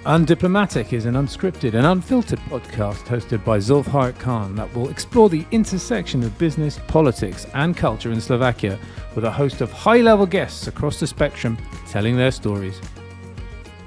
Undiplomatic is an unscripted and unfiltered podcast hosted by Zulf Hyatt-Khan that will explore the intersection of business, politics and culture in Slovakia with a host of high-level guests across the spectrum telling their stories.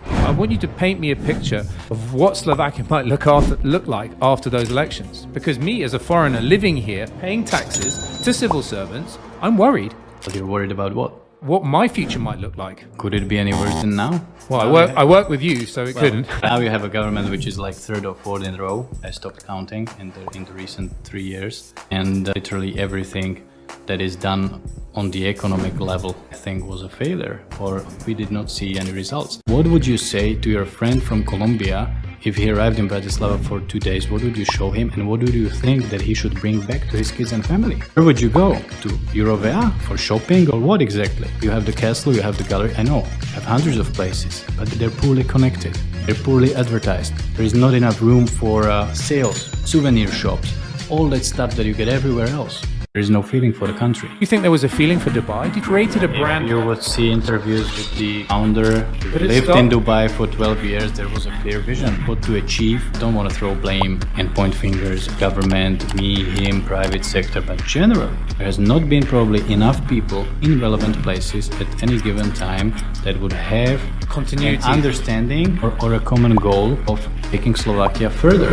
I want you to paint me a picture of what Slovakia might look like after those elections. Because me, as a foreigner living here, paying taxes to civil servants, I'm worried. But you're worried about what? What my future might look like. Could it be any worse than now? Well, I work with you, so it couldn't. Now you have a government which is like third or fourth in a row. I stopped counting in the recent 3 years. And literally everything that is done on the economic level, I think, was a failure, or we did not see any results. What would you say to your friend from Colombia if he arrived in Bratislava for 2 days? What would you show him, and what would you think that he should bring back to his kids and family? Where would you go? To Eurovea for shopping, or what exactly? You have the castle, you have the gallery. I know, you have hundreds of places, but they're poorly connected. They're poorly advertised. There is not enough room for sales, souvenir shops, all that stuff that you get everywhere else. There is no feeling for the country. You think there was a feeling for Dubai? You created a brand. You would see interviews with the founder who lived in Dubai for 12 years. There was a clear vision what to achieve. Don't want to throw blame and point fingers. Government, me, him, private sector, but generally, there has not been probably enough people in relevant places at any given time that would have continuity, an understanding or a common goal of taking Slovakia further.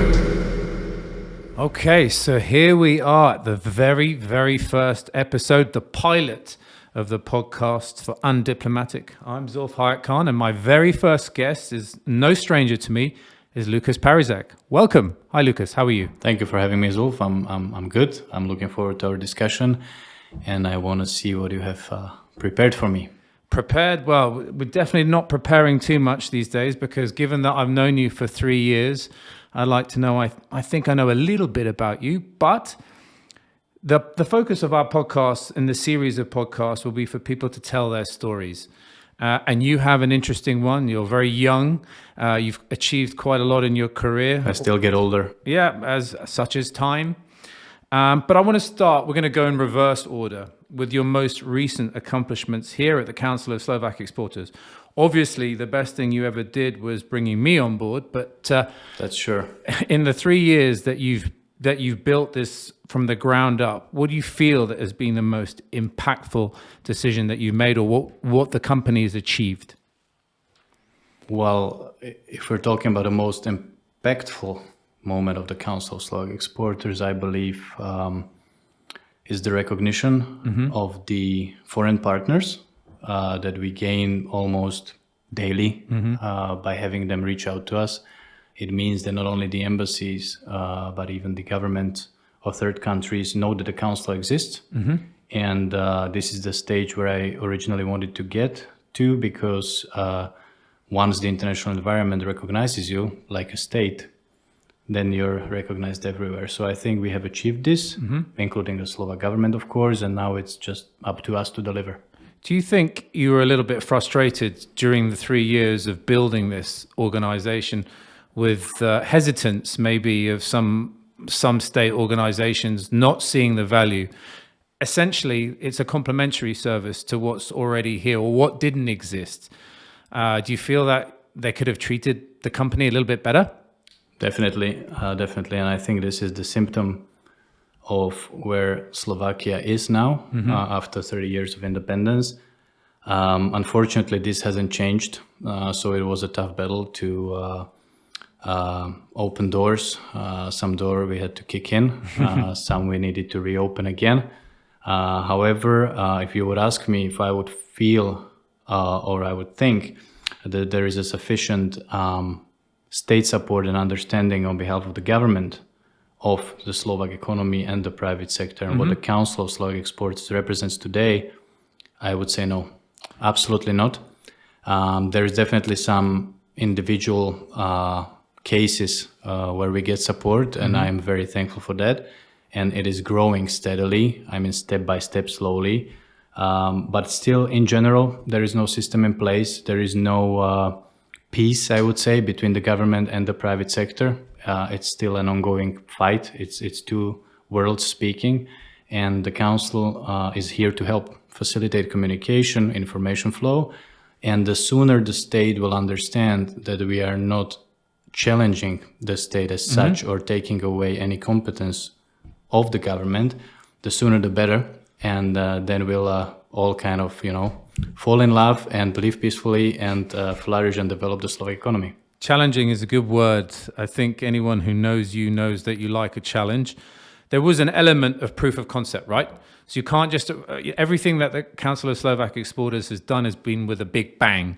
Okay, so here we are at the very, very first episode, the pilot of the podcast for Undiplomatic. I'm Zulf Hyatt-Khan, and my very first guest is no stranger to me, is Lukáš Parízek. Welcome. Hi, Lukáš. How are you? Thank you for having me, Zulf. I'm good. I'm looking forward to our discussion, and I want to see what you have prepared for me. Prepared? Well, we're definitely not preparing too much these days, because given that I've known you for 3 years, I'd like to know, I think I know a little bit about you, but the focus of our podcast and the series of podcasts will be for people to tell their stories. And you have an interesting one. You're very young. You've achieved quite a lot in your career. I still get older. Yeah, such as time. But I want to start, we're going to go in reverse order with your most recent accomplishments here at the Council of Slovak Exporters. Obviously, the best thing you ever did was bringing me on board, but that's sure. In the 3 years that you've built this from the ground up, what do you feel that has been the most impactful decision that you've made, or what the company has achieved? Well, if we're talking about the most impactful moment of the Council of Slovak Exporters, I believe is the recognition of the foreign partners that we gain almost daily by having them reach out to us. It means that not only the embassies, but even the government of third countries know that the council exists. And this is the stage where I originally wanted to get to, because once the international environment recognizes you like a state, then you're recognized everywhere. So I think we have achieved this, including the Slovak government, of course, and now it's just up to us to deliver. Do you think you were a little bit frustrated during the 3 years of building this organization with hesitance maybe of some state organizations not seeing the value? Essentially, it's a complementary service to what's already here or what didn't exist. Do you feel that they could have treated the company a little bit better? Definitely. And I think this is the symptom of where Slovakia is now after 30 years of independence. Unfortunately, this hasn't changed. So it was a tough battle to open doors. Some door we had to kick in, some we needed to reopen again. However, if you would ask me if I would feel or I would think that there is a sufficient state support and understanding on behalf of the government of the Slovak economy and the private sector and what the Council of Slovak Exporters represents today, I would say no, absolutely not. There is definitely some individual cases where we get support, and I am very thankful for that. And it is growing steadily, step by step, slowly. But still, in general, there is no system in place. There is no peace, I would say, between the government and the private sector. It's still an ongoing fight. It's two worlds speaking, and the council is here to help facilitate communication, information flow, And the sooner the state will understand that we are not challenging the state as such or taking away any competence of the government, the sooner the better. And then we'll all kind of, fall in love and live peacefully and flourish and develop the Slovak economy. Challenging is a good word. I think anyone who knows you knows that you like a challenge. There was an element of proof of concept, right? So you can't just, everything that the Council of Slovak Exporters has done has been with a big bang.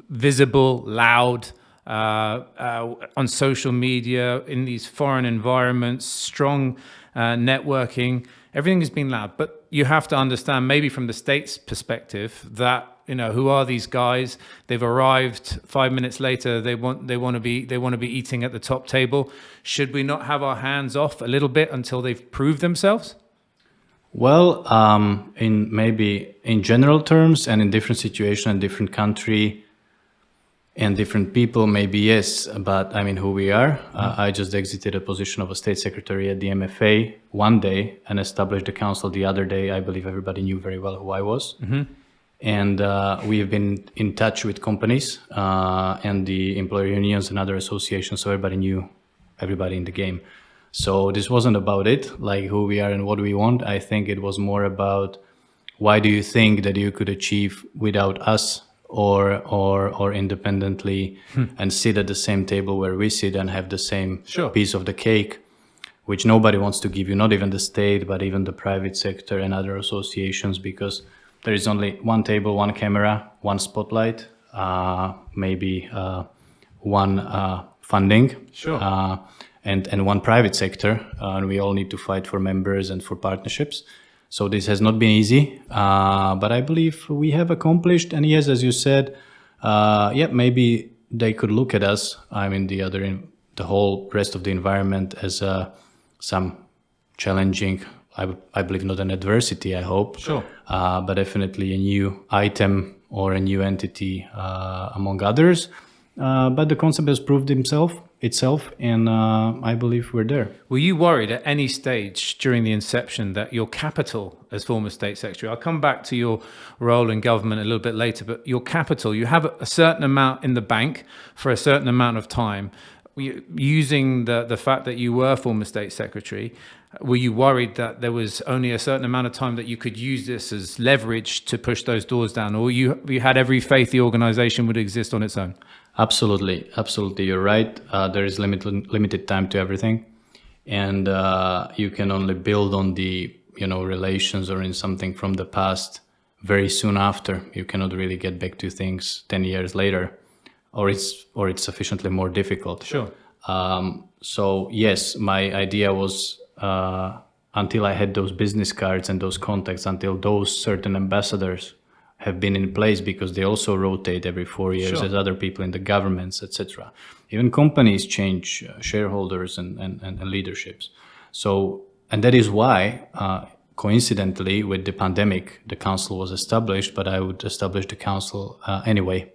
Visible, loud, on social media, in these foreign environments, strong networking. Everything has been loud. But you have to understand, maybe from the state's perspective, that who are these guys? They've arrived 5 minutes later. They want to be eating at the top table. Should we not have our hands off a little bit until they've proved themselves? Well, in general terms and in different situation and different country and different people, maybe yes. But I mean, who we are. I just exited a position of a state secretary at the MFA one day and established the council the other day. I believe everybody knew very well who I was. And we have been in touch with companies and the employer unions and other associations, so everybody knew everybody in the game. So this wasn't about it, like who we are and what we want. I think it was more about why do you think that you could achieve without us or independently and sit at the same table where we sit and have the same piece of the cake, which nobody wants to give you, not even the state, but even the private sector and other associations, because there is only one table, one camera, one spotlight, maybe one funding, and one private sector. And we all need to fight for members and for partnerships. So this has not been easy, but I believe we have accomplished. And yes, as you said, maybe they could look at us, the whole rest of the environment as some challenging, I believe not an adversity, I hope. But definitely a new item or a new entity among others. But the concept has proved itself, and I believe we're there. Were you worried at any stage during the inception that your capital as former state secretary, I'll come back to your role in government a little bit later, but your capital, you have a certain amount in the bank for a certain amount of time. Using the fact that you were former state secretary, were you worried that there was only a certain amount of time that you could use this as leverage to push those doors down, or you had every faith the organization would exist on its own? Absolutely, you're right. There is limited time to everything, and you can only build on the relations or in something from the past very soon after. You cannot really get back to things 10 years later, or it's sufficiently more difficult. So yes, my idea was until I had those business cards and those contacts, until those certain ambassadors have been in place, because they also rotate every 4 years as other people in the governments, etc. Even companies change shareholders and leaderships. So, and that is why, coincidentally, with the pandemic, the council was established, but I would establish the council anyway.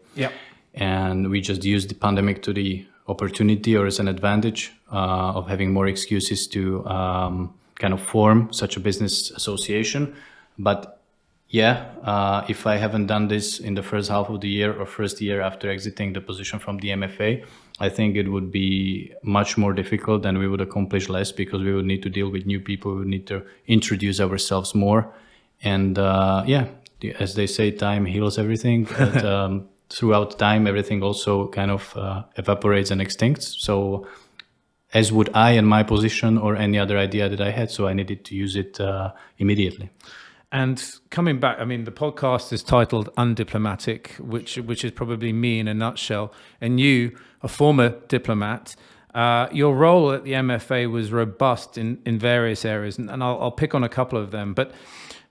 And we just used the pandemic to the opportunity or as an advantage of having more excuses to kind of form such a business association. But if I haven't done this in the first half of the year or first year after exiting the position from the MFA, I think it would be much more difficult and we would accomplish less, because we would need to deal with new people. We would need to introduce ourselves more. And as they say, time heals everything. But, throughout time, everything also kind of evaporates and extincts. So as would I in my position or any other idea that I had. So I needed to use it immediately. And coming back, the podcast is titled Undiplomatic, which is probably me in a nutshell. And you, a former diplomat, your role at the MFA was robust in various areas. And I'll pick on a couple of them. But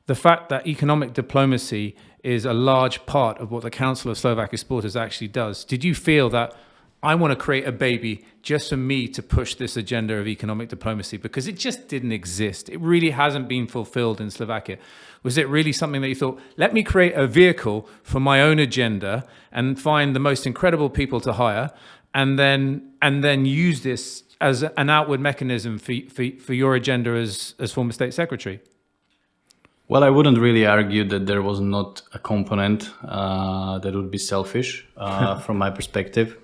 the fact that economic diplomacy is a large part of what the Council of Slovak Exporters actually does. Did you feel that I want to create a baby just for me to push this agenda of economic diplomacy, because it just didn't exist? It really hasn't been fulfilled in Slovakia. Was it really something that you thought, let me create a vehicle for my own agenda and find the most incredible people to hire, and then use this as an outward mechanism for your agenda as former state secretary? Well, I wouldn't really argue that there was not a component that would be selfish from my perspective.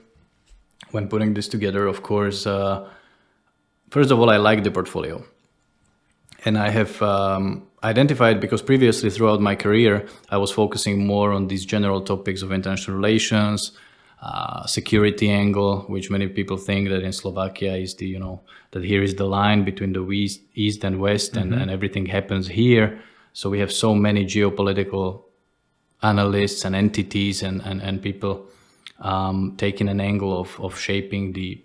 When putting this together, of course, first of all, I like the portfolio. And I have identified, because previously throughout my career, I was focusing more on these general topics of international relations, security angle, which many people think that in Slovakia is the, that here is the line between the east and west, and everything happens here. So we have so many geopolitical analysts and entities and people taking an angle of shaping the,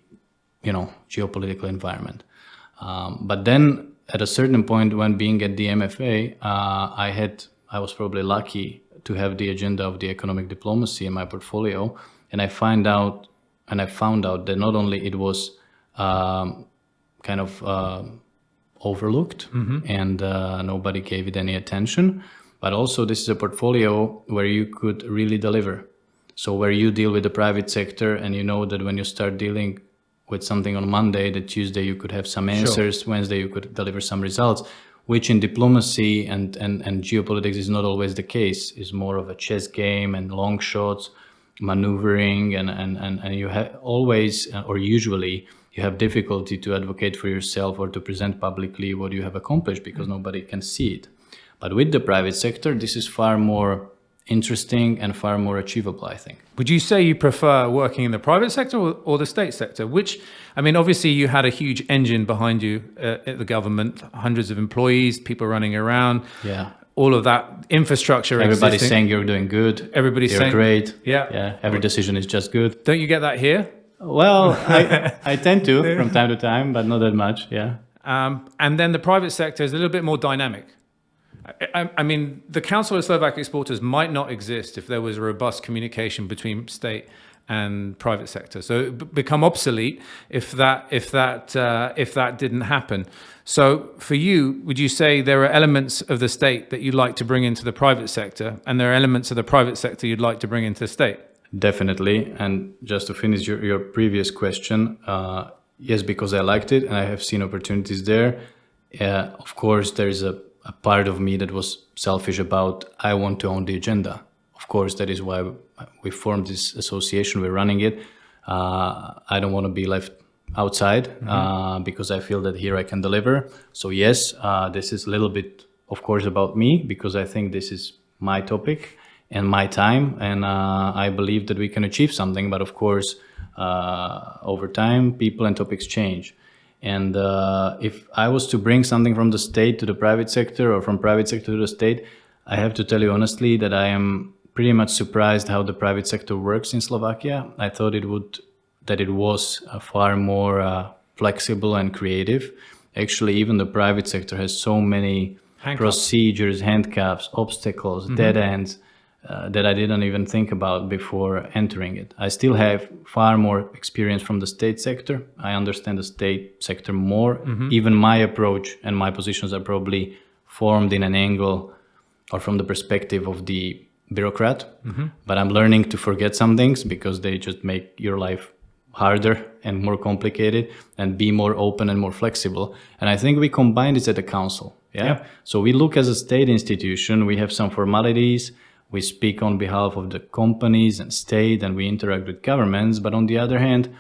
geopolitical environment. But then at a certain point when being at the MFA, I was probably lucky to have the agenda of the economic diplomacy in my portfolio. And I found out that not only it was kind of overlooked and nobody gave it any attention, but also this is a portfolio where you could really deliver. So where you deal with the private sector, and you know that when you start dealing with something on Monday, that Tuesday you could have some answers, sure. Wednesday you could deliver some results, which in diplomacy and geopolitics is not always the case. It's more of a chess game and long shots, maneuvering, and you have always, or usually, you have difficulty to advocate for yourself or to present publicly what you have accomplished because nobody can see it. But with the private sector, this is far more interesting and far more achievable, I think. Would you say you prefer working in the private sector or the state sector? Which, I mean, obviously you had a huge engine behind you at the government, hundreds of employees, people running around. Yeah. All of that infrastructure. Everybody's existing. saying you're doing good. Everybody's you're saying great. Yeah. Every decision is just good. Don't you get that here? Well, I tend to from time to time, but not that much. Yeah. And then the private sector is a little bit more dynamic. I mean, the Council of Slovak Exporters might not exist if there was a robust communication between state and private sector. So it would become obsolete if that didn't happen. So for you, would you say there are elements of the state that you'd like to bring into the private sector, and there are elements of the private sector you'd like to bring into the state? Definitely. And just to finish your previous question, yes, because I liked it and I have seen opportunities there. Of course, there is a part of me that was selfish about, I want to own the agenda. Of course, that is why we formed this association, we're running it. I don't want to be left outside because I feel that here I can deliver. So yes, this is a little bit, of course, about me because I think this is my topic and my time, and I believe that we can achieve something. But of course, over time, people and topics change. And if I was to bring something from the state to the private sector or from private sector to the state, I have to tell you honestly that I am pretty much surprised how the private sector works in Slovakia. I thought it was far more flexible and creative. Actually, even the private sector has so many procedures, handcuffs, obstacles, dead ends that I didn't even think about before entering it. I still have far more experience from the state sector. I understand the state sector more. Even my approach and my positions are probably formed in an angle or from the perspective of the bureaucrat. But I'm learning to forget some things because they just make your life harder and more complicated, and be more open and more flexible. And I think we combine this at the council. Yeah. So we look as a state institution, we have some formalities, we speak on behalf of the companies and state, and we interact with governments. But on the other hand,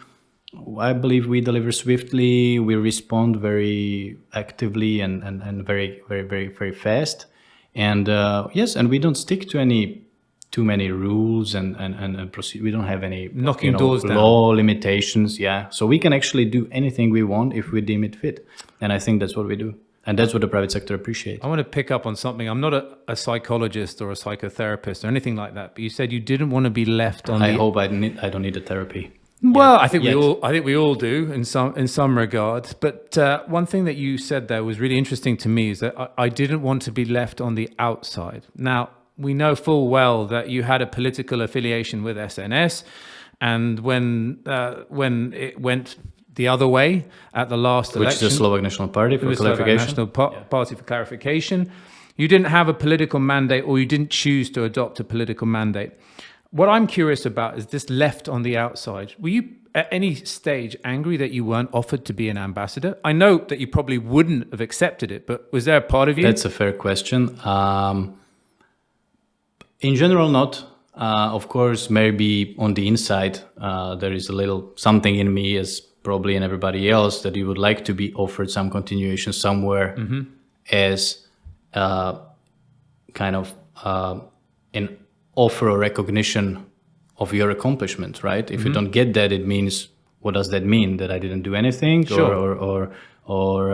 I believe we deliver swiftly, we respond very actively and very, very, very, very fast. And yes, and we don't stick to too many rules and proceed. We don't have any knocking doors down, law limitations. Yeah. So we can actually do anything we want if we deem it fit. And I think that's what we do. And that's what the private sector appreciates. I want to pick up on something. I'm not a psychologist or a psychotherapist or anything like that, but you said you didn't want to be left on. I hope I don't need a therapy. Well, I think we all do in some regard. But one thing that you said there was really interesting to me is that I didn't want to be left on the outside. Now, we know full well that you had a political affiliation with SNS, and when it went the other way at the last election, which is the Slovak National Party for clarification. National Party for clarification. You didn't have a political mandate, or you didn't choose to adopt a political mandate. What I'm curious about is this left on the outside. Were you at any stage angry that you weren't offered to be an ambassador? I know that you probably wouldn't have accepted it, but was there a part of you? That's a fair question. In general, not. Of course, maybe on the inside, there is a little something in me, as probably in everybody else, that you would like to be offered some continuation somewhere as kind of an offer or recognition of your accomplishment, right? If you don't get that, it means, what does that mean? That I didn't do anything, Sure. or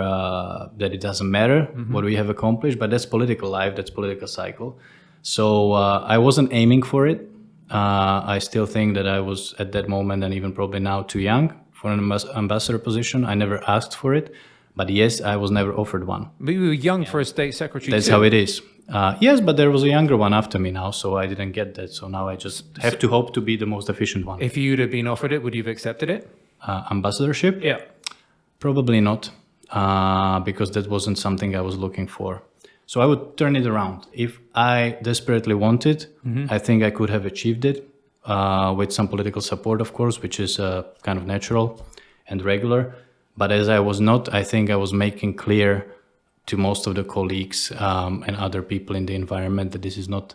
that it doesn't matter what we have accomplished? But that's political life, that's political cycle. So I wasn't aiming for it. I still think that I was at that moment, and even probably now, too young for an ambassador position. I never asked for it, but yes, I was never offered one. But you were young for a state secretary. That's how it is. Yes, but there was a younger one after me now, so I didn't get that. So now I just have to hope to be the most efficient one. If you'd have been offered it, would you have accepted it? Ambassadorship? Yeah. Probably not, because that wasn't something I was looking for. So I would turn it around. If I desperately wanted, I think I could have achieved it with some political support, of course, which is kind of natural and regular. But as I was not, I think I was making clear to most of the colleagues and other people in the environment that this is not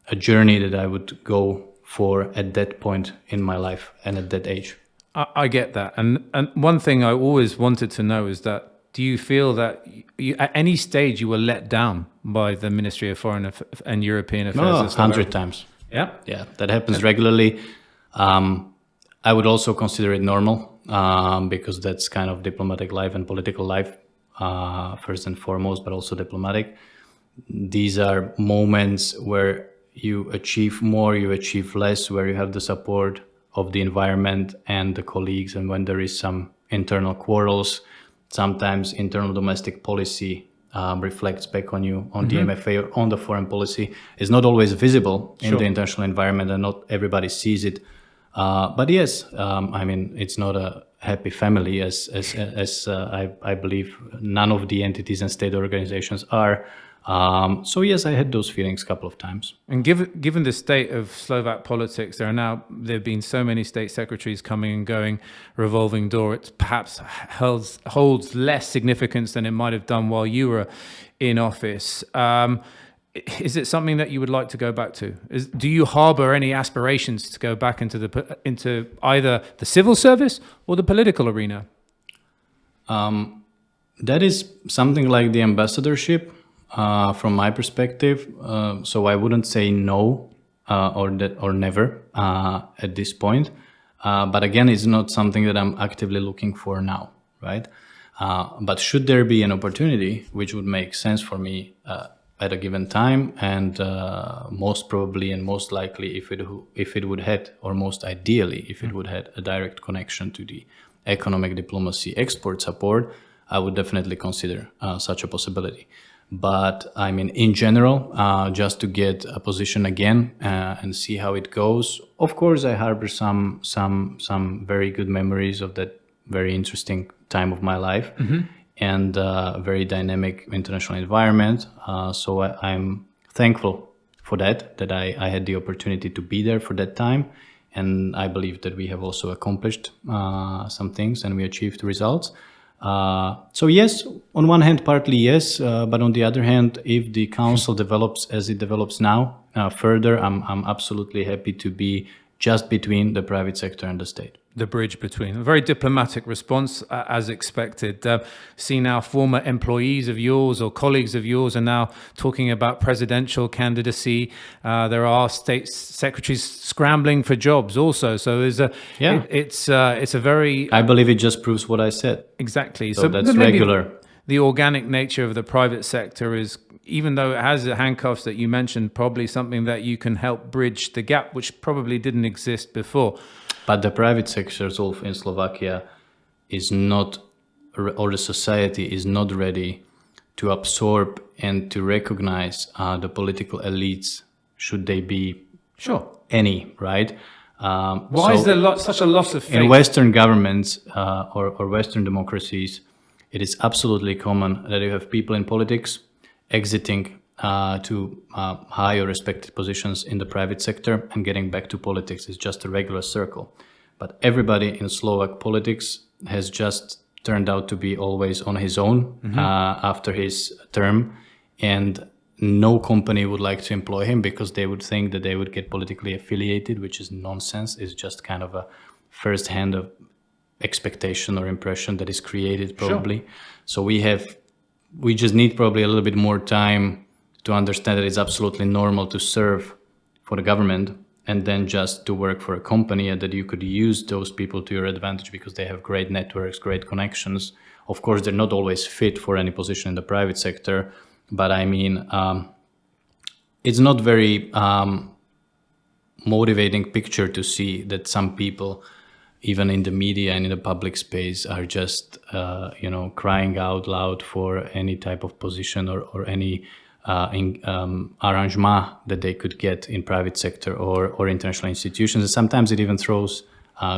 a journey that I would go for at that point in my life and at that age. I get that. And one thing I always wanted to know is that, do you feel that you, at any stage you were let down by the Ministry of Foreign and European Affairs? No, 100 times. Yeah? Yeah, that happens regularly. I would also consider it normal because that's kind of diplomatic life and political life, first and foremost, but also diplomatic. These are moments where you achieve more, you achieve less, where you have the support of the environment and the colleagues, and when there is some internal quarrels, sometimes internal domestic policy reflects back on you, on the MFA or on the foreign policy. It's not always visible in the international environment, and not everybody sees it. But yes, I mean, it's not a happy family, as I believe none of the entities and state organizations are. So yes, I had those feelings a couple of times. And given the state of Slovak politics, there have been so many state secretaries coming and going, revolving door. It perhaps holds less significance than it might have done while you were in office. Is it something that you would like to go back to? Do you harbor any aspirations to go back into either the civil service or the political arena? That is something like the ambassadorship. From my perspective, so I wouldn't say no or never at this point. But again, it's not something that I'm actively looking for now, right? But should there be an opportunity which would make sense for me at a given time, and most probably and most likely, if it would have, or most ideally, if it would have a direct connection to the economic diplomacy export support, I would definitely consider such a possibility. But I mean, in general, just to get a position again and see how it goes. Of course, I harbor some very good memories of that very interesting time of my life, and a very dynamic international environment. So I'm thankful for that I had the opportunity to be there for that time, and I believe that we have also accomplished some things and we achieved results. So yes, on one hand, partly yes, but on the other hand, if the council develops as it develops now, further, I'm absolutely happy to be just between the private sector and the state. The bridge between. A very diplomatic response, as expected. See now former employees of yours or colleagues of yours are now talking about presidential candidacy. There are state secretaries scrambling for jobs also. So there's it's a very... I believe it just proves what I said. Exactly. So that's regular. The organic nature of the private sector is, even though it has the handcuffs that you mentioned, probably something that you can help bridge the gap, which probably didn't exist before. But the private sector, Zulf, in Slovakia is not, or the society is not ready to absorb and to recognize the political elites, should they be any, right? Why is there such a loss of faith? In Western governments or Western democracies, it is absolutely common that you have people in politics exiting to high or respected positions in the private sector and getting back to politics. Is just a regular circle. But everybody in Slovak politics has just turned out to be always on his own after his term, and no company would like to employ him because they would think that they would get politically affiliated, which is nonsense. It's just kind of a first-hand expectation or impression that is created probably. Sure. So we just need probably a little bit more time to understand that it's absolutely normal to serve for the government and then just to work for a company, and that you could use those people to your advantage because they have great networks, great connections. Of course, they're not always fit for any position in the private sector, but I mean, it's not very motivating picture to see that some people, even in the media and in the public space, are just, crying out loud for any type of position or any arrangement that they could get in private sector or international institutions. And sometimes it even throws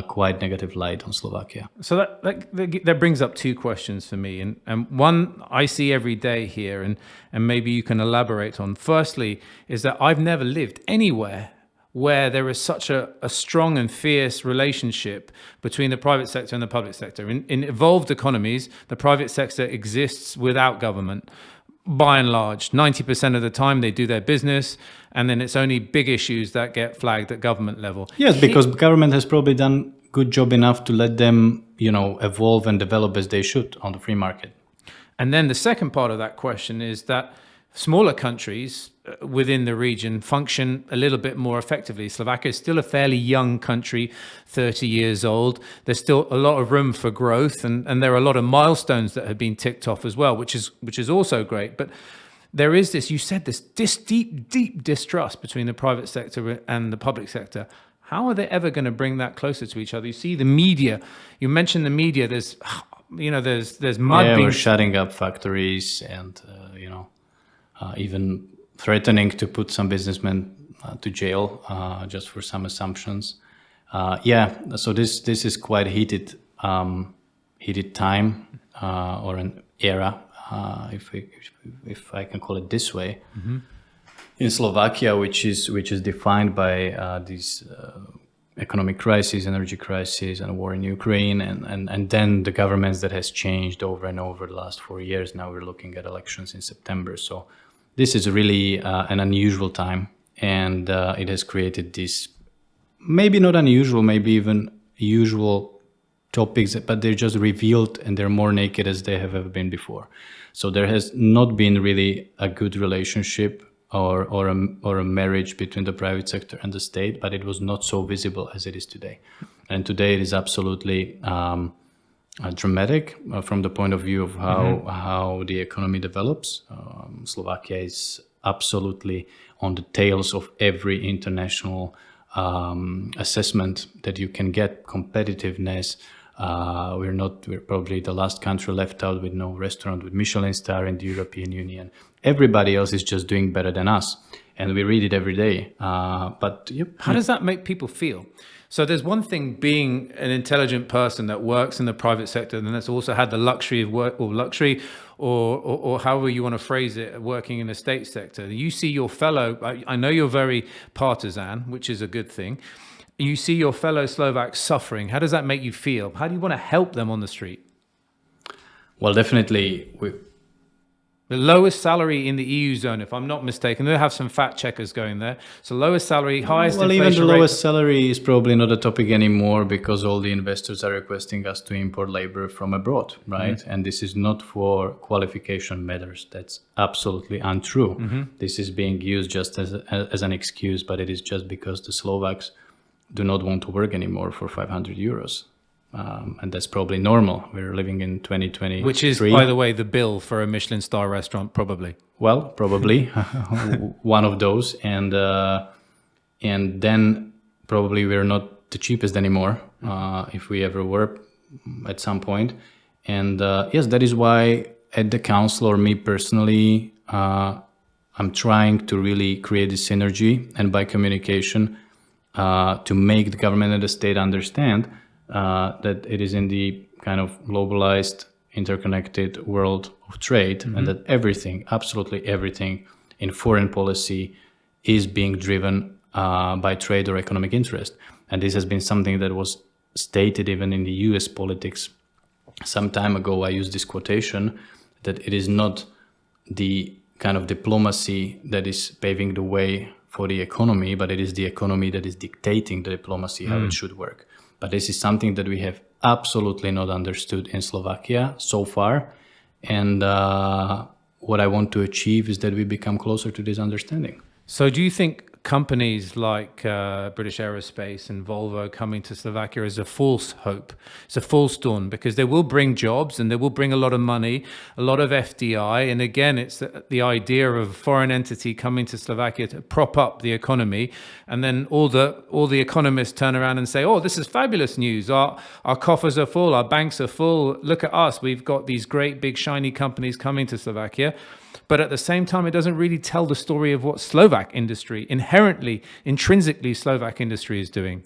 quite negative light on Slovakia. So that brings up two questions for me. And one I see every day here, and maybe you can elaborate on. Firstly, is that I've never lived anywhere where there is such a strong and fierce relationship between the private sector and the public sector. In evolved economies, the private sector exists without government. By and large, 90% of the time they do their business, and then it's only big issues that get flagged at government level. Yes, because government has probably done good job enough to let them, evolve and develop as they should on the free market. And then the second part of that question is that smaller countries within the region function a little bit more effectively. Slovakia is still a fairly young country, 30 years old. There's still a lot of room for growth, and there are a lot of milestones that have been ticked off as well, which is also great. But there is this, you said this deep distrust between the private sector and the public sector. How are they ever going to bring that closer to each other? You see the media, you mentioned the media, there's mud being... we're shutting up factories and, even threatening to put some businessmen to jail just for some assumptions. So this is quite heated time or an era, if I can call it this way, in Slovakia, which is defined by these economic crises, energy crisis, and war in Ukraine, and then the governments that has changed over and over the last 4 years. Now we're looking at elections in September. So this is really an unusual time, and it has created these maybe not unusual, maybe even usual topics, but they're just revealed and they're more naked as they have ever been before. So there has not been really a good relationship or a marriage between the private sector and the state, but it was not so visible as it is today. And today it is absolutely dramatic from the point of view of how the economy develops. Slovakia is absolutely on the tails of every international assessment that you can get. Competitiveness. We're probably the last country left out with no restaurant with Michelin star in the European Union. Everybody else is just doing better than us, and we read it every day. But yep. How does that make people feel? So there's one thing being an intelligent person that works in the private sector, and that's also had the luxury of work, or however you want to phrase it, working in the state sector. You see your fellow, I know you're very partisan, which is a good thing. You see your fellow Slovaks suffering. How does that make you feel? How do you want to help them on the street? Well, definitely. The lowest salary in the EU zone, if I'm not mistaken. They'll have some fact checkers going there. So lowest salary, highest inflation rate. Well, even the lowest salary is probably not a topic anymore because all the investors are requesting us to import labor from abroad, right? And this is not for qualification matters. That's absolutely untrue. This is being used just as an excuse, but it is just because the Slovaks do not want to work anymore for 500 euros. And that's probably normal. We're living in 2023. Which is, by the way, the bill for a Michelin star restaurant, probably. Well, probably one of those. And then probably we're not the cheapest anymore, if we ever were at some point. And yes, that is why at the council, or me personally, I'm trying to really create this synergy and by communication to make the government and the state understand that it is in the kind of globalized, interconnected world of trade, and that everything, absolutely everything in foreign policy is being driven by trade or economic interest. And this has been something that was stated even in the US politics some time ago. I used this quotation that it is not the kind of diplomacy that is paving the way for the economy, but it is the economy that is dictating the diplomacy, how it should work. But this is something that we have absolutely not understood in Slovakia so far. And what I want to achieve is that we become closer to this understanding. So do you think companies like British Aerospace and Volvo coming to Slovakia is a false hope? It's a false dawn, because they will bring jobs and they will bring a lot of money, a lot of FDI. And again, it's the idea of a foreign entity coming to Slovakia to prop up the economy. And then all the economists turn around and say, oh, this is fabulous news. Our coffers are full, our banks are full. Look at us. We've got these great big shiny companies coming to Slovakia. But at the same time, it doesn't really tell the story of what Slovak industry, intrinsically Slovak industry is doing.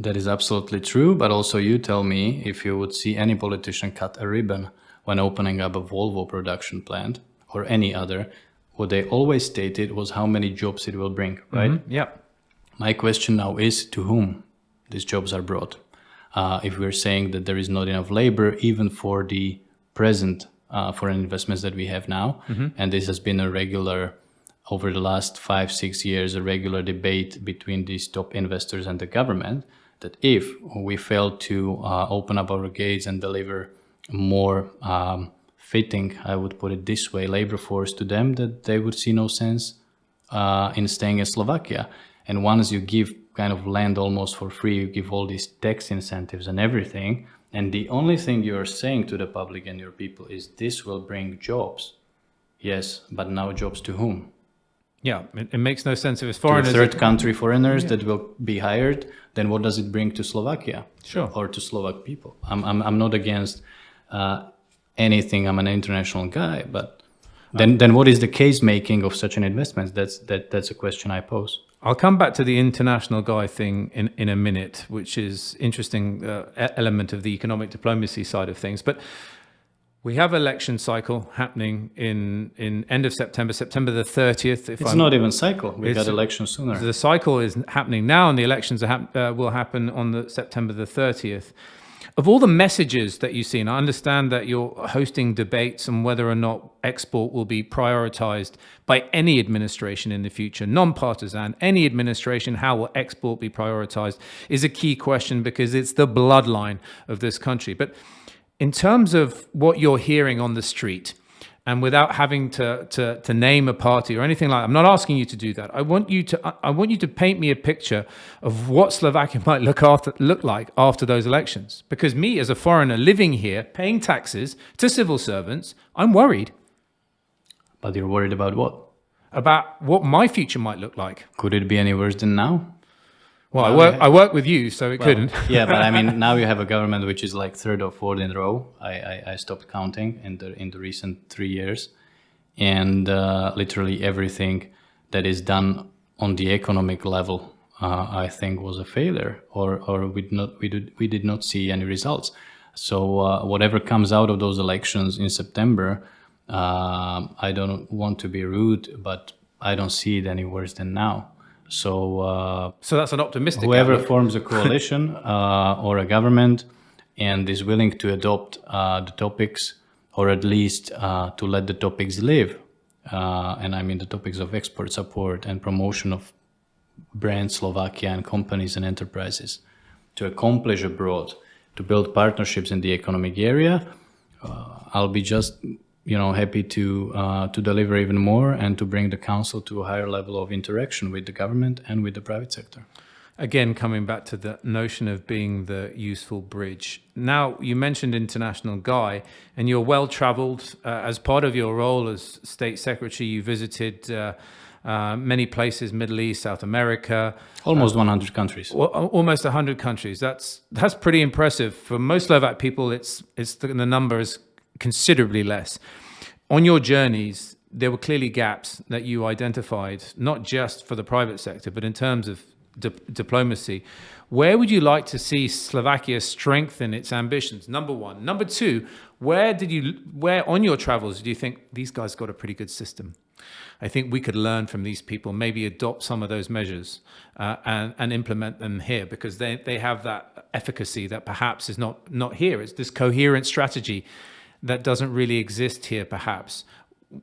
That is absolutely true. But also you tell me, if you would see any politician cut a ribbon when opening up a Volvo production plant or any other, what they always stated was how many jobs it will bring, right? Mm-hmm. Yeah. My question now is to whom these jobs are brought. If we're saying that there is not enough labor, even for the present foreign investments that we have now. And this has been a regular, over the last 5-6 years, a regular debate between these top investors and the government, that if we fail to open up our gates and deliver more fitting, I would put it this way, labor force to them, that they would see no sense in staying in Slovakia. And once you give kind of land almost for free, you give all these tax incentives and everything, and the only thing you're saying to the public and your people is this will bring jobs. Yes, but now jobs to whom? Yeah, it makes no sense if it's foreigners. To third country foreigners that will be hired, then what does it bring to Slovakia? Sure. Or to Slovak people? I'm not against anything. I'm an international guy, but then what is the case making of such an investment? That's a question I pose. I'll come back to the international guy thing in a minute, which is interesting element of the economic diplomacy side of things. But we have election cycle happening in end of September the 30th. It's not even cycle. We got elections sooner. The cycle is happening now, and the elections will happen on the September the 30th. Of all the messages that you see, and I understand that you're hosting debates on whether or not export will be prioritized by any administration in the future, non-partisan, any administration, how will export be prioritized is a key question, because it's the bloodline of this country. But in terms of what you're hearing on the street, and without having to name a party or anything like that, I'm not asking you to do that. I want you to paint me a picture of what Slovakia might look like after those elections. Because me, as a foreigner living here, paying taxes to civil servants, I'm worried. But you're worried about what? About what my future might look like. Could it be any worse than now? Well, I work with you, so it couldn't. Yeah, but I mean, now you have a government which is like third or fourth in a row. I stopped counting in the recent 3 years, and literally everything that is done on the economic level, I think, was a failure, or we did not see any results. So whatever comes out of those elections in September, I don't want to be rude, but I don't see it any worse than now. So that's an optimistic whoever outlook. forms a coalition or a government and is willing to adopt the topics, or at least to let the topics live, and I mean the topics of export support and promotion of brand Slovakia and companies and enterprises, to accomplish abroad, to build partnerships in the economic area, I'll be just happy to deliver even more and to bring the council to a higher level of interaction with the government and with the private sector. Again, coming back to the notion of being the useful bridge. Now, you mentioned international guy, and you're well-traveled. As part of your role as state secretary, you visited many places, Middle East, South America. Almost 100 countries. Almost 100 countries. That's pretty impressive. For most Slovak people, the number is considerably less. On your journeys, there were clearly gaps that you identified, not just for the private sector, but in terms of diplomacy. Where would you like to see Slovakia strengthen its ambitions? Number one. Number two, where on your travels do you think these guys got a pretty good system? I think we could learn from these people, maybe adopt some of those measures and implement them here, because they have that efficacy that perhaps is not here. It's this coherent strategy that doesn't really exist here, perhaps.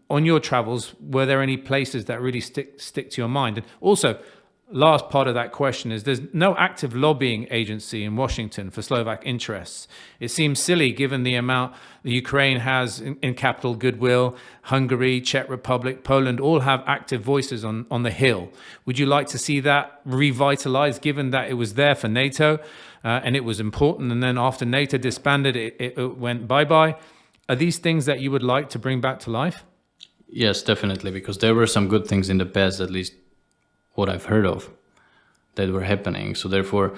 On your travels, were there any places that really stick to your mind? And also, last part of that question is there's no active lobbying agency in Washington for Slovak interests. It seems silly given the amount the Ukraine has in capital goodwill. Hungary, Czech Republic, Poland all have active voices on the Hill. Would you like to see that revitalized, given that it was there for NATO and it was important, and then after NATO disbanded, it went bye-bye? Are these things that you would like to bring back to life? Yes, definitely, because there were some good things in the past, at least what I've heard of, that were happening. So therefore,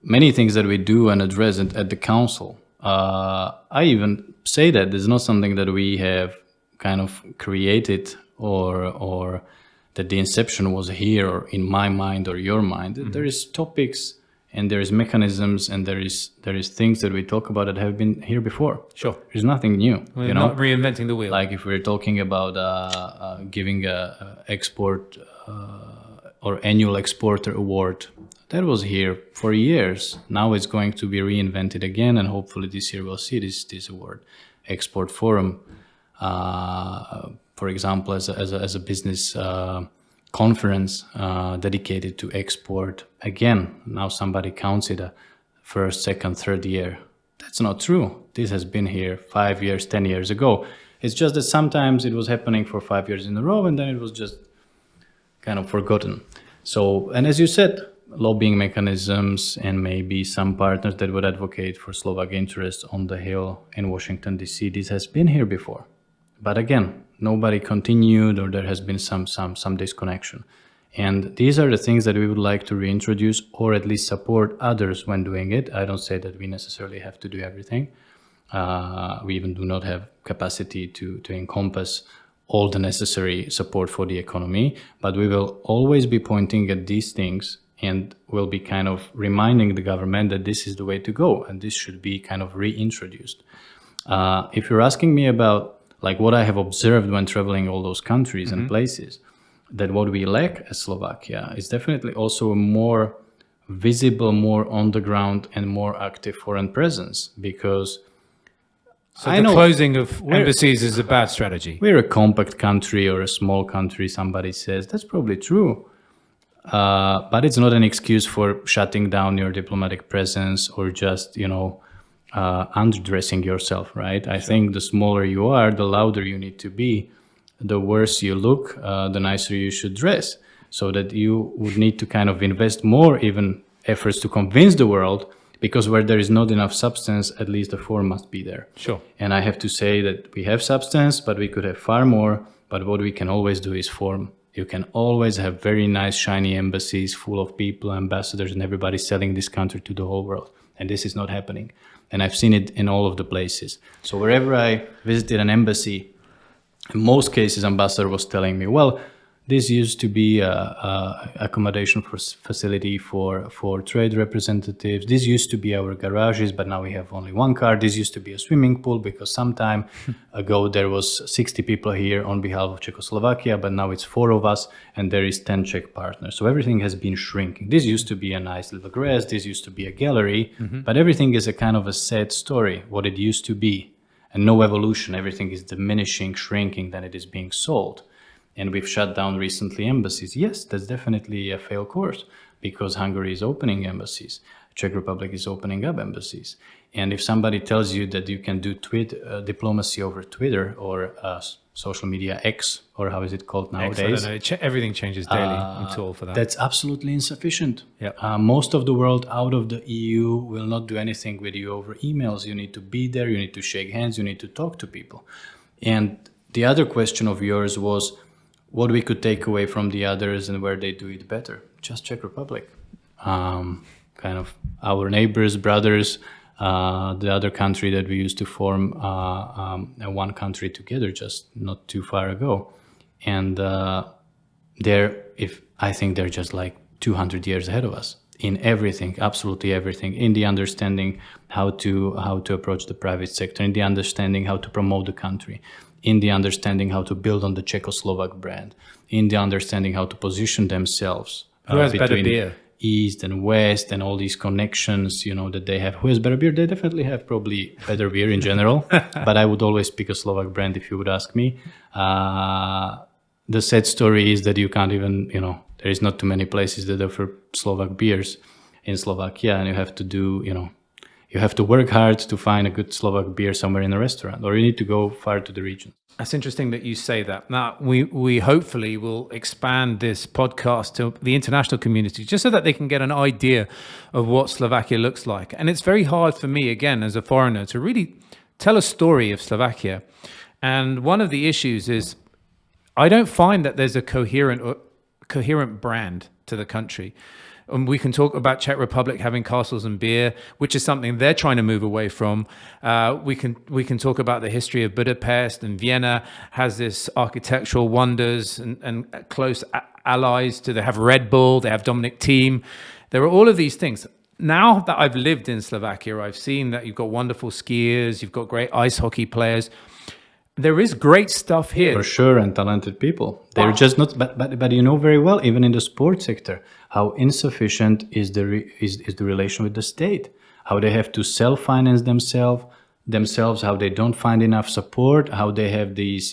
many things that we do and address at the council, I even say that it's not something that we have kind of created or that the inception was here or in my mind or your mind. Mm-hmm. There is topics and there is mechanisms and there is things that we talk about that have been here before. Sure. There's nothing new. We're not reinventing the wheel. Like if we're talking about giving a export or annual exporter award, that was here for years. Now it's going to be reinvented again, and hopefully this year we'll see this award. Export Forum, for example, as a business conference dedicated to export. Again, now somebody counts it a first, second, third year. That's not true. This has been here 5 years, 10 years ago. It's just that sometimes it was happening for 5 years in a row and then it was just kind of forgotten. So, and as you said, lobbying mechanisms and maybe some partners that would advocate for Slovak interests on the Hill in Washington, D.C., this has been here before. But again, nobody continued, or there has been some disconnection. And these are the things that we would like to reintroduce, or at least support others when doing it. I don't say that we necessarily have to do everything. We even do not have capacity to encompass all the necessary support for the economy, but we will always be pointing at these things and will be kind of reminding the government that this is the way to go and this should be kind of reintroduced. If you're asking me about like what I have observed when traveling all those countries and places, that what we lack as Slovakia is definitely also a more visible, more on the ground and more active foreign presence, because so the closing of embassies is a bad strategy. We're a compact country or a small country, somebody says. That's probably true. But it's not an excuse for shutting down your diplomatic presence or just, underdressing yourself, right? I think the smaller you are, the louder you need to be. The worse you look, the nicer you should dress. So that you would need to kind of invest more even efforts to convince the world, because where there is not enough substance, at least the form must be there. Sure. And I have to say that we have substance, but we could have far more. But what we can always do is form. You can always have very nice, shiny embassies full of people, ambassadors, and everybody selling this country to the whole world. And this is not happening. And I've seen it in all of the places. So wherever I visited an embassy, in most cases, ambassador was telling me, well, this used to be a accommodation facility for trade representatives. This used to be our garages, but now we have only one car. This used to be a swimming pool because some time ago there was 60 people here on behalf of Czechoslovakia, but now it's 4 of us and there is 10 Czech partners. So everything has been shrinking. This used to be a nice little grass. This used to be a gallery, but everything is a kind of a sad story, what it used to be. And no evolution. Everything is diminishing, shrinking, then it is being sold. And we've shut down recently embassies. Yes, that's definitely a failed course, because Hungary is opening embassies. Czech Republic is opening up embassies. And if somebody tells you that you can do diplomacy over Twitter or social media X, or how is it called nowadays? Everything changes daily. I'm too old for that. That's absolutely insufficient. Yep. Most of the world out of the EU will not do anything with you over emails. You need to be there, you need to shake hands, you need to talk to people. And the other question of yours was what we could take away from the others and where they do it better. Just Czech Republic. Kind of our neighbors, brothers, the other country that we used to form one country together just not too far ago. And I think they're just like 200 years ahead of us in everything, absolutely everything, in the understanding how to approach the private sector, in the understanding how to promote the country, in the understanding how to build on the Czechoslovak brand, in the understanding how to position themselves. Who has better beer? East and West and all these connections, that they have. Who has better beer? They definitely have probably better beer in general, but I would always pick a Slovak brand if you would ask me. The sad story is that you can't even, there is not too many places that offer Slovak beers in Slovakia, and you have to do, you have to work hard to find a good Slovak beer somewhere in a restaurant, or you need to go far to the region. That's interesting that you say that. Now, we hopefully will expand this podcast to the international community just so that they can get an idea of what Slovakia looks like. And it's very hard for me, again, as a foreigner, to really tell a story of Slovakia. And one of the issues is I don't find that there's a coherent brand to the country. We can talk about Czech Republic having castles and beer, which is something they're trying to move away from. We can talk about the history of Budapest, and Vienna has this architectural wonders and close allies to. They have Red Bull, they have Dominic Thiem. There are all of these things. Now that I've lived in Slovakia, I've seen that you've got wonderful skiers, you've got great ice hockey players. There is great stuff here. For sure, and talented people. They're just not, but you know very well, even in the sports sector, how insufficient is the relation with the state. How they have to self-finance themselves. How they don't find enough support. How they have these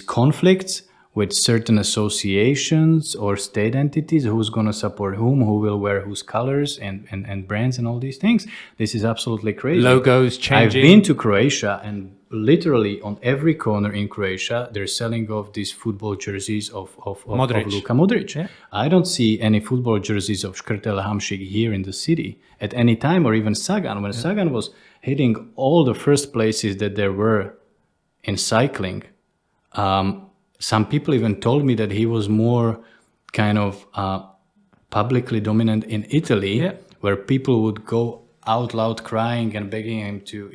conflicts with certain associations or state entities. Who's going to support whom? Who will wear whose colors and brands and all these things. This is absolutely crazy. Logos changing. I've been to Croatia, and literally on every corner in Croatia, they're selling off these football jerseys of Luka Modric. Yeah. I don't see any football jerseys of Škrtel Hamšík here in the city at any time, or even Sagan. When Sagan was hitting all the first places that there were in cycling, some people even told me that he was more kind of publicly dominant in Italy, where people would go out loud crying and begging him to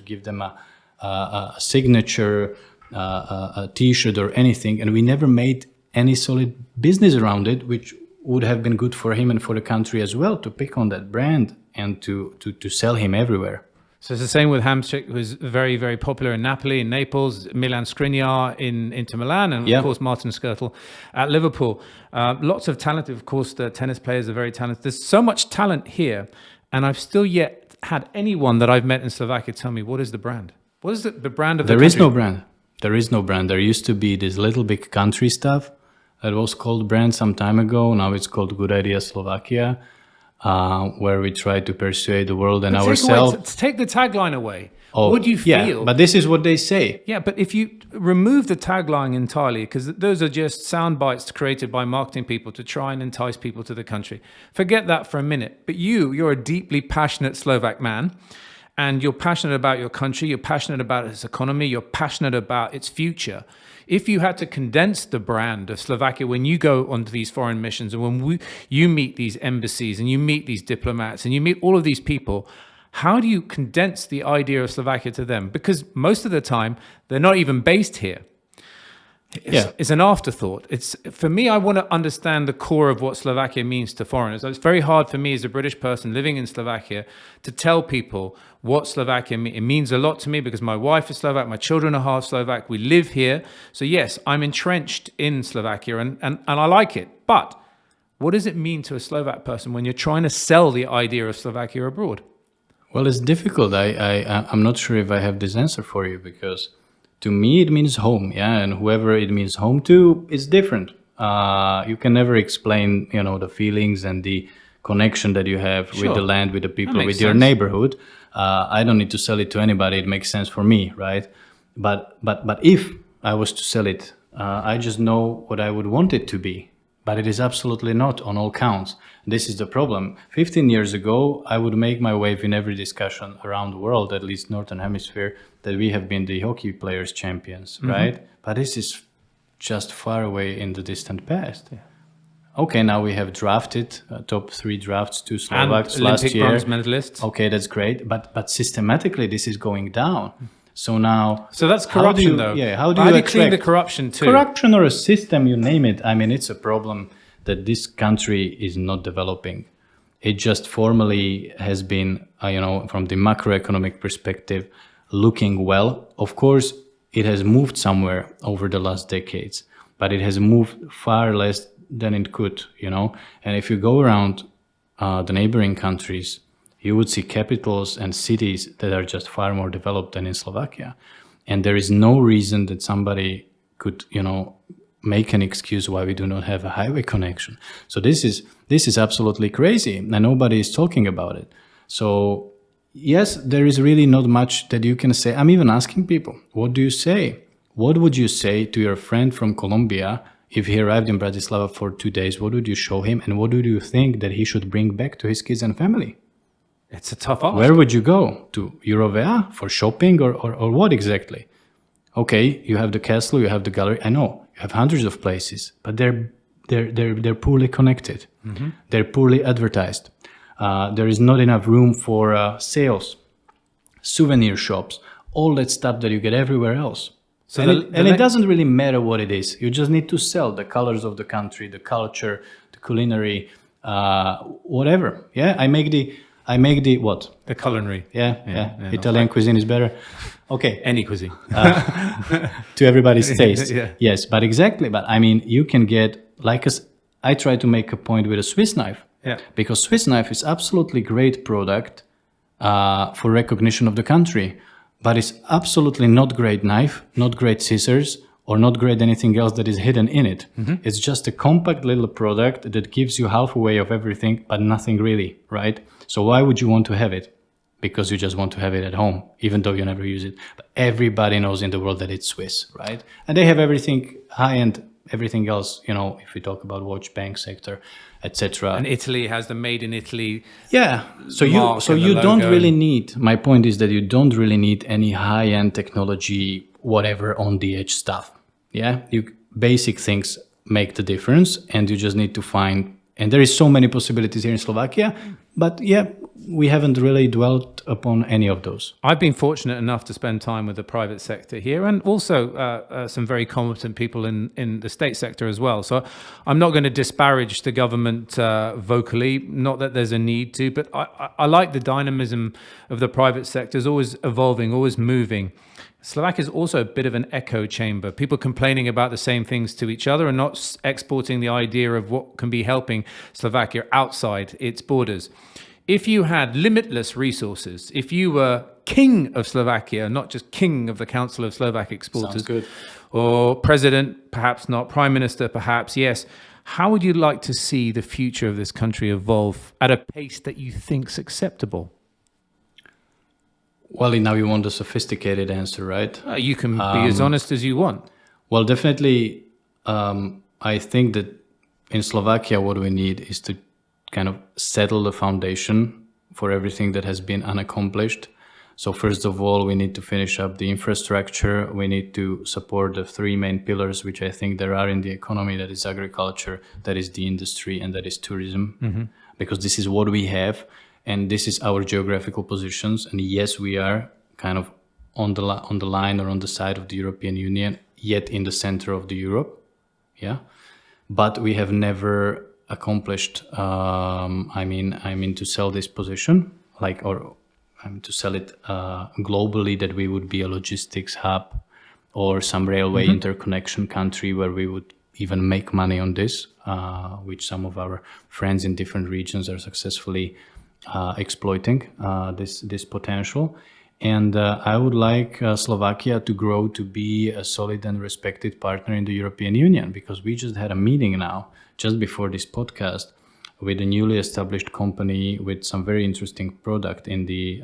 give them a signature, a T-shirt or anything, and we never made any solid business around it, which would have been good for him and for the country as well, to pick on that brand and to sell him everywhere. So it's the same with Hamšík, who's very, very popular in Napoli, in Naples, Milan Skriniar in Inter Milan, and of course Martin Skrtel at Liverpool. Lots of talent. Of course, the tennis players are very talented. There's so much talent here, and I've still yet had anyone that I've met in Slovakia tell me, what is the brand? What is the brand of the country? There is no brand. There is no brand. There used to be this little big country stuff that was called brand some time ago. Now it's called Good Idea Slovakia, where we try to persuade the world and ourselves. Take the tagline away. What do you feel? Yeah, but this is what they say. Yeah, but if you remove the tagline entirely, because those are just sound bites created by marketing people to try and entice people to the country. Forget that for a minute. But you're a deeply passionate Slovak man. And you're passionate about your country, you're passionate about its economy, you're passionate about its future. If you had to condense the brand of Slovakia when you go onto these foreign missions, and when you meet these embassies and you meet these diplomats and you meet all of these people, how do you condense the idea of Slovakia to them? Because most of the time, they're not even based here. It's an afterthought. For me, I want to understand the core of what Slovakia means to foreigners. It's very hard for me as a British person living in Slovakia to tell people what Slovakia means. It means a lot to me because my wife is Slovak, my children are half Slovak, we live here. So yes, I'm entrenched in Slovakia and I like it. But what does it mean to a Slovak person when you're trying to sell the idea of Slovakia abroad? Well, it's difficult. I'm not sure if I have this answer for you, because to me, it means home, and whoever it means home to, is different. You can never explain, the feelings and the connection that you have with the land, with the people, with your neighborhood. I don't need to sell it to anybody. It makes sense for me, right? But if I was to sell it, I just know what I would want it to be. But it is absolutely not on all counts. This is the problem. 15 years ago, I would make my wave in every discussion around the world, at least Northern Hemisphere, that we have been the hockey players champions, right? But this is just far away in the distant past. Yeah. Okay, now we have drafted top 3 drafts, 2 Slovaks and last Olympic year. bronze medalists. Okay, that's great. But systematically, this is going down. So now, so that's corruption, though. Yeah, how do you you clean the corruption too? Corruption or a system, you name it. I mean, it's a problem that this country is not developing. It just formally has been, from the macroeconomic perspective, looking well. Of course, it has moved somewhere over the last decades, but it has moved far less than it could, you know. And if you go around the neighboring countries, you would see capitals and cities that are just far more developed than in Slovakia. And there is no reason that somebody could, you know, make an excuse why we do not have a highway connection. So this is absolutely crazy, and nobody is talking about it. So yes, there is really not much that you can say. I'm even asking people, what do you say? What would you say to your friend from Colombia if he arrived in Bratislava for 2 days? What would you show him, and what would you think that he should bring back to his kids and family? It's a tough ask. Where would you go? To Eurovea for shopping or what exactly? Okay, you have the castle, you have the gallery. I know you have hundreds of places, but they're poorly connected. Mm-hmm. They're poorly advertised. There is not enough room for sales, souvenir shops, all that stuff that you get everywhere else. So it doesn't really matter what it is. You just need to sell the colors of the country, the culture, the culinary, whatever. Yeah, I make the what? The culinary. Yeah. Italian cuisine is better. Okay. Any cuisine. To everybody's taste. Yeah. Yes, but exactly. But I mean, you can get, I try to make a point with a Swiss knife. Yeah. Because Swiss knife is absolutely great product for recognition of the country, but it's absolutely not great knife, not great scissors, or not great anything else that is hidden in it. Mm-hmm. It's just a compact little product that gives you halfway of everything, but nothing really, right? So why would you want to have it? Because you just want to have it at home, even though you never use it. But everybody knows in the world that it's Swiss, right? And they have everything high-end, everything else, you know, if we talk about watch, bank sector, etc. And Italy has the made in Italy. Yeah. So you don't really need, my point is that you don't really need any high-end technology, whatever on the edge stuff. Yeah. Basic things make the difference, and you just need to find, and there is so many possibilities here in Slovakia, but yeah, we haven't really dwelt upon any of those. I've been fortunate enough to spend time with the private sector here, and also some very competent people in the state sector as well. So I'm not going to disparage the government vocally, not that there's a need to, but I like the dynamism of the private sector. It's always evolving, always moving. Slovakia is also a bit of an echo chamber, people complaining about the same things to each other and not exporting the idea of what can be helping Slovakia outside its borders. If you had limitless resources, if you were king of Slovakia, not just king of the Council of Slovak Exporters, sounds good, or president, perhaps not, prime minister, perhaps, yes, how would you like to see the future of this country evolve at a pace that you think's acceptable? Well, now you want a sophisticated answer, right? You can be as honest as you want. Well, definitely, I think that in Slovakia, what we need is to kind of settle the foundation for everything that has been unaccomplished. So first of all, we need to finish up the infrastructure. We need to support the three main pillars, which I think there are in the economy. That is agriculture, that is the industry, and that is tourism. Mm-hmm. Because this is what we have, and this is our geographical positions. And yes, we are kind of on the line or on the side of the European Union, yet in the center of the Europe. Yeah. But we have never accomplished, I mean to sell this position, to sell it globally, that we would be a logistics hub or some railway interconnection country where we would even make money on this, which some of our friends in different regions are successfully exploiting this potential. And I would like Slovakia to grow to be a solid and respected partner in the European Union, because we just had a meeting now, just before this podcast, with a newly established company with some very interesting product in the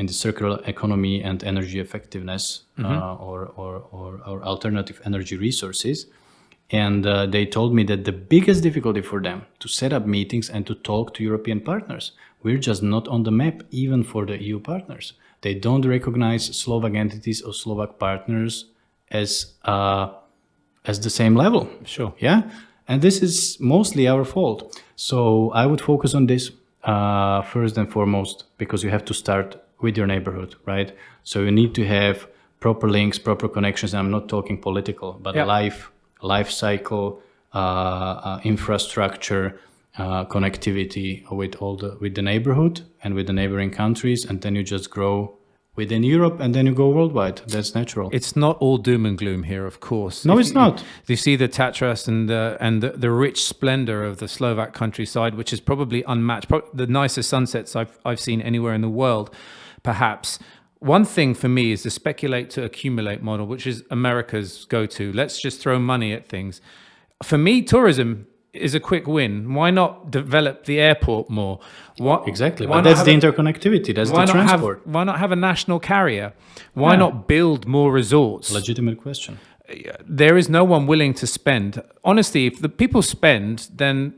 circular economy and energy effectiveness, or alternative energy resources. And they told me that the biggest difficulty for them to set up meetings and to talk to European partners, we're just not on the map, even for the EU partners. They don't recognize Slovak entities or Slovak partners as the same level. Sure. Yeah. And this is mostly our fault. So I would focus on this first and foremost, because you have to start with your neighborhood, right? So you need to have proper links, proper connections. And I'm not talking political, but life cycle, infrastructure, connectivity with the neighborhood and with the neighboring countries, and then you just grow within Europe, and then you go worldwide. That's natural. It's not all doom and gloom here, of course. No, it's not. You see the Tatras and the rich splendor of the Slovak countryside, which is probably unmatched. The nicest sunsets I've seen anywhere in the world, perhaps. One thing for me is the speculate to accumulate model, which is America's go-to. Let's just throw money at things. For me, tourism is a quick win. Why not develop the airport more? Exactly. But that's the interconnectivity. That's the transport. Why not have a national carrier? Why not build more resorts? Legitimate question. There is no one willing to spend. Honestly, if the people spend, then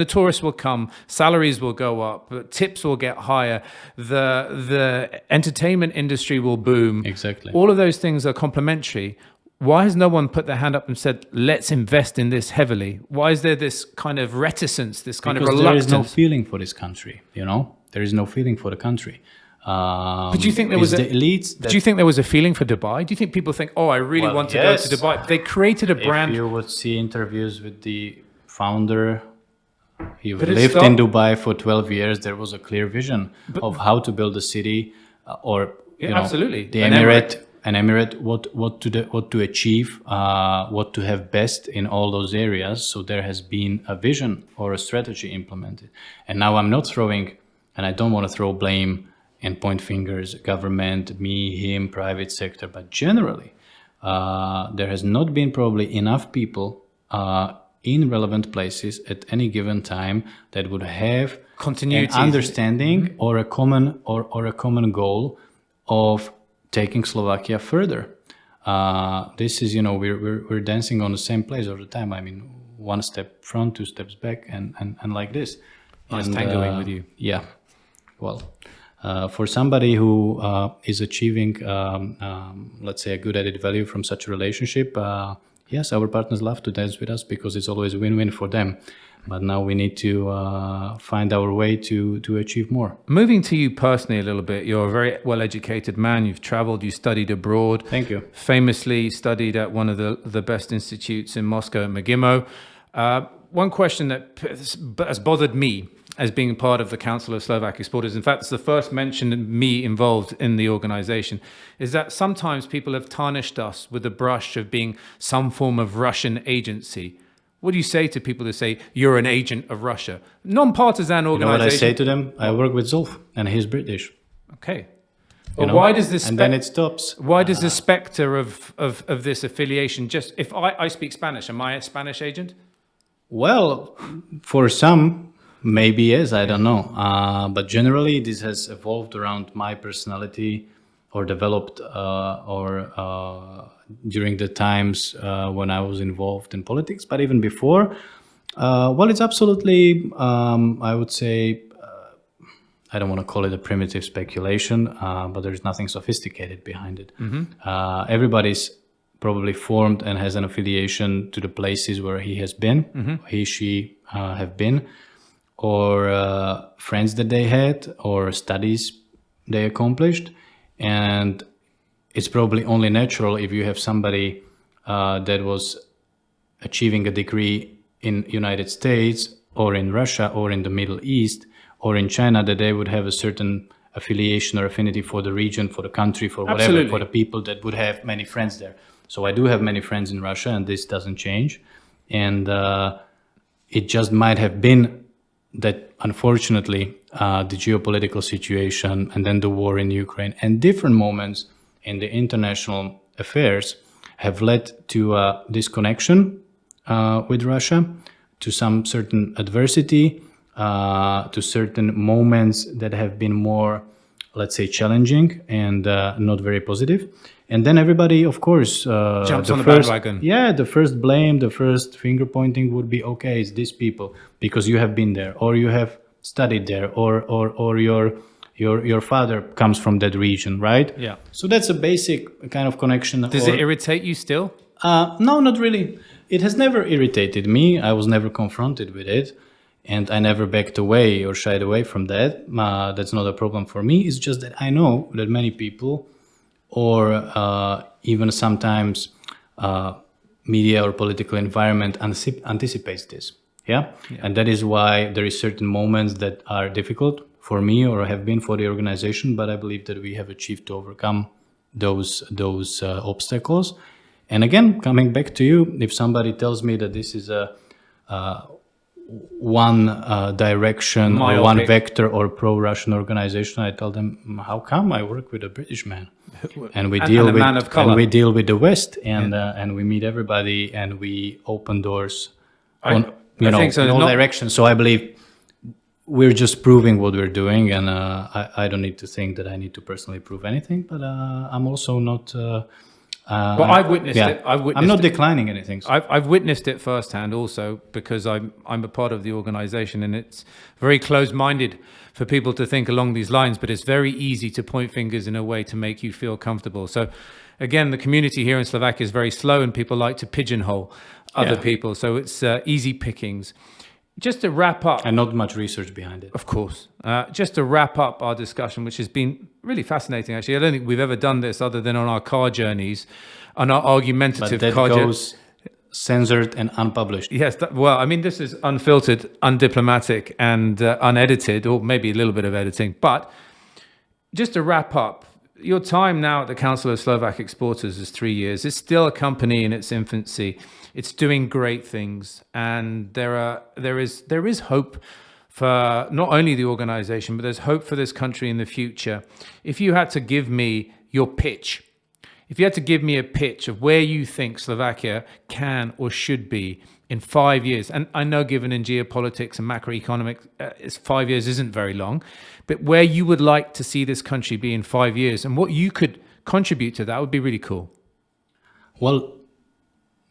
the tourists will come, salaries will go up, tips will get higher, the entertainment industry will boom. Exactly. All of those things are complementary. Why has no one put their hand up and said, let's invest in this heavily? Why is there this kind of reticence, this kind of reluctance? There is no feeling for this country, you know? There is no feeling for the country. But do you think there was the elites? Do you think there was a feeling for Dubai? Do you think people think, oh, I really want to go to Dubai? They created a brand. If you would see interviews with the founder, he lived in Dubai for 12 years. There was a clear vision of how to build a city, absolutely. The emirate, what to achieve, what to have best in all those areas. So there has been a vision or a strategy implemented. And now I'm not throwing, and I don't want to throw blame and point fingers, government, me, him, private sector, but generally, there has not been probably enough people in relevant places at any given time that would have continuity, an understanding or a common goal of taking Slovakia further. This is, we're dancing on the same place all the time. I mean, one step front, two steps back, and like this. Nice tangoing with you. Yeah. Well, for somebody who is achieving, let's say, a good added value from such a relationship, yes, our partners love to dance with us because it's always a win-win for them. But now we need to find our way to achieve more. Moving to you personally a little bit, you're a very well-educated man. You've traveled, you studied abroad. Thank you. Famously studied at one of the best institutes in Moscow, McGiMO. One question that has bothered me as being part of the Council of Slovak Exporters, in fact, it's the first mention of me involved in the organization, is that sometimes people have tarnished us with the brush of being some form of Russian agency. What do you say to people who say you're an agent of Russia? Non-partisan organization. You know what I say to them? I work with Zulf, and he's British. Okay. Well, why does this? And then it stops. Why does the specter of this affiliation just? If I speak Spanish, am I a Spanish agent? Well, for some, maybe yes. I don't know. But generally, this has evolved around my personality, or developed, during the times when I was involved in politics, but even before. Well, it's absolutely, I would say, I don't want to call it a primitive speculation, but there's nothing sophisticated behind it. Mm-hmm. Everybody's probably formed and has an affiliation to the places where he has been, he, she have been, or friends that they had, or studies they accomplished. And it's probably only natural if you have somebody that was achieving a degree in United States or in Russia or in the Middle East or in China, that they would have a certain affiliation or affinity for the region, for the country, for whatever, Absolutely. for the people that would have many friends there. So I do have many friends in Russia, and this doesn't change. And it just might have been that, unfortunately, the geopolitical situation and then the war in Ukraine and different moments in the international affairs have led to a disconnection with Russia, to some certain adversity, to certain moments that have been more, let's say, challenging and not very positive. And then everybody, of course, jumps on the bandwagon. Yeah, the first blame, the first finger pointing would be, okay, it's these people because you have been there, or you have studied there, or your father comes from that region, right? Yeah. So that's a basic kind of connection. Does it irritate you still? No, not really. It has never irritated me. I was never confronted with it, and I never backed away or shied away from that. That's not a problem for me. It's just that I know that many people, or even sometimes media or political environment anticipates this. Yeah? And that is why there is certain moments that are difficult for me or have been for the organization, but I believe that we have achieved to overcome those obstacles. And again, coming back to you, if somebody tells me that this is a one direction or one vector or pro-Russian organization, I tell them, how come? I work with a British man, and we deal with the West, and we meet everybody, and we open doors in all directions. So I believe we're just proving what we're doing, and I don't need to think that I need to personally prove anything, but I'm also not. But I've witnessed it. I'm not declining anything. So. I've witnessed it firsthand also, because I'm a part of the organization, and it's very closed-minded for people to think along these lines, but it's very easy to point fingers in a way to make you feel comfortable. So again, the community here in Slovakia is very slow, and people like to pigeonhole other people. So it's easy pickings. Just to wrap up... And not much research behind it. Of course. Just to wrap up our discussion, which has been really fascinating, actually. I don't think we've ever done this other than on our car journeys, on our argumentative car journeys. But that goes censored and unpublished. Yes. Well, I mean, this is unfiltered, undiplomatic, and unedited, or maybe a little bit of editing. But just to wrap up, your time now at the Council of Slovak Exporters is 3 years. It's still a company in its infancy. It's doing great things, and there is hope for not only the organization, but there's hope for this country in the future. If you had to give me your pitch, if you had to give me a pitch of where you think Slovakia can or should be in 5 years, and I know given in geopolitics and macroeconomics, 5 years isn't very long, but where you would like to see this country be in 5 years and what you could contribute to that would be really cool. Well,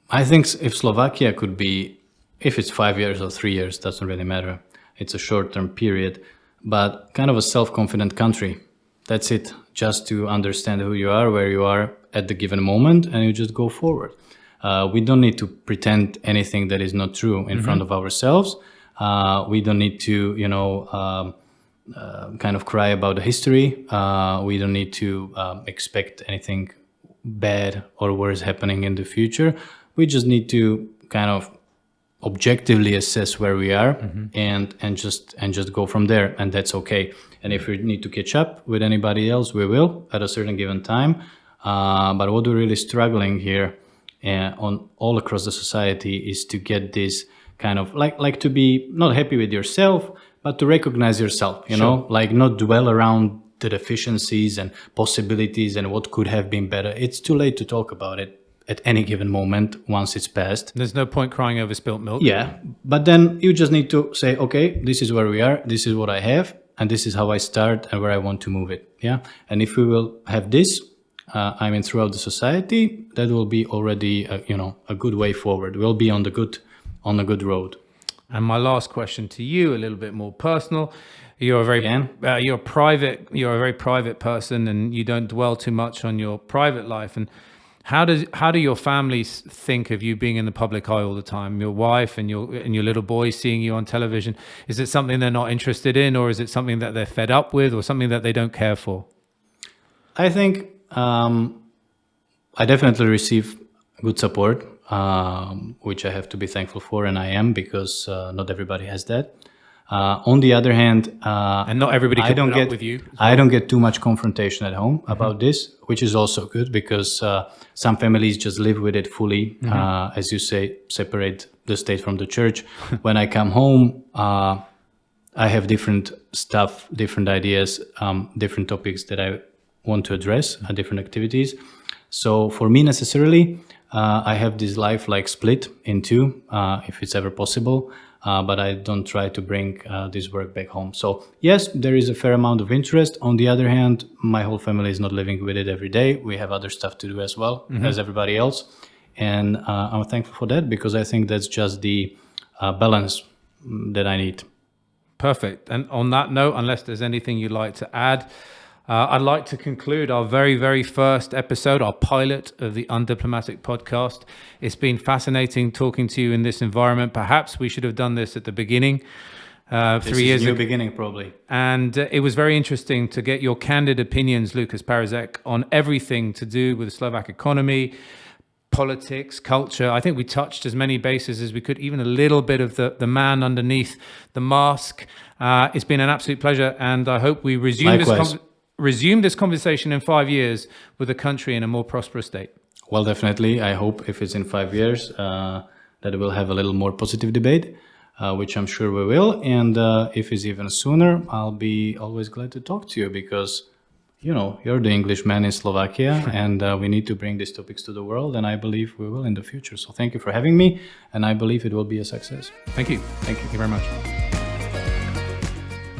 I think if Slovakia could be, if it's 5 years or 3 years, doesn't really matter. It's a short-term period, but kind of a self-confident country. That's it. Just to understand who you are, where you are at the given moment, and you just go forward. We don't need to pretend anything that is not true in front of ourselves. We don't need to, kind of cry about the history. We don't need to expect anything bad or worse happening in the future. We just need to kind of objectively assess where we are and just go from there, and that's okay. And if we need to catch up with anybody else, we will at a certain given time. But what we're really struggling here on all across the society is to get this kind of like to be not happy with yourself, but to recognize yourself, you know, like not dwell around the deficiencies and possibilities and what could have been better. It's too late to talk about it at any given moment once it's passed. There's no point crying over spilt milk. Yeah, but then you just need to say, okay, this is where we are, this is what I have, and this is how I start and where I want to move it. Yeah, and if we will have this, throughout the society, that will be already a good way forward. We'll be on the good road. And my last question to you, a little bit more personal. You're a very private person, and you don't dwell too much on your private life. And how do your families think of you being in the public eye all the time? Your wife and your little boy seeing you on television. Is it something they're not interested in, or is it something that they're fed up with, or something that they don't care for? I think I definitely receive good support, which I have to be thankful for, and I am, because not everybody has that. On the other hand, and not everybody can put up with you. I don't get too much confrontation at home about this, which is also good, because some families just live with it fully, as you say, separate the state from the church. When I come home, I have different stuff, different ideas, different topics that I want to address, different activities. So for me necessarily, I have this life like split in two, if it's ever possible. But I don't try to bring this work back home. So yes, there is a fair amount of interest. On the other hand, my whole family is not living with it every day. We have other stuff to do as well, as everybody else. And I'm thankful for that, because I think that's just the balance that I need. Perfect. And on that note, unless there's anything you'd like to add, I'd like to conclude our very, very first episode, our pilot of the Undiplomatic podcast. It's been fascinating talking to you in this environment. Perhaps we should have done this at the beginning, 3 years ago. Beginning, probably. And it was very interesting to get your candid opinions, Lukáš Parízek, on everything to do with the Slovak economy, politics, culture. I think we touched as many bases as we could, even a little bit of the man underneath the mask. It's been an absolute pleasure, and I hope we resume this conversation in 5 years with the country in a more prosperous state. Well, definitely. I hope if it's in 5 years that we'll have a little more positive debate, which I'm sure we will. And if it's even sooner, I'll be always glad to talk to you because, you know, you're the Englishman in Slovakia and we need to bring these topics to the world. And I believe we will in the future. So thank you for having me. And I believe it will be a success. Thank you. Thank you very much.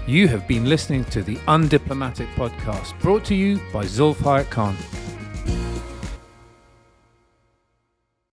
You have been listening to the Undiplomatic podcast, brought to you by Zulf Hyatt-Khan.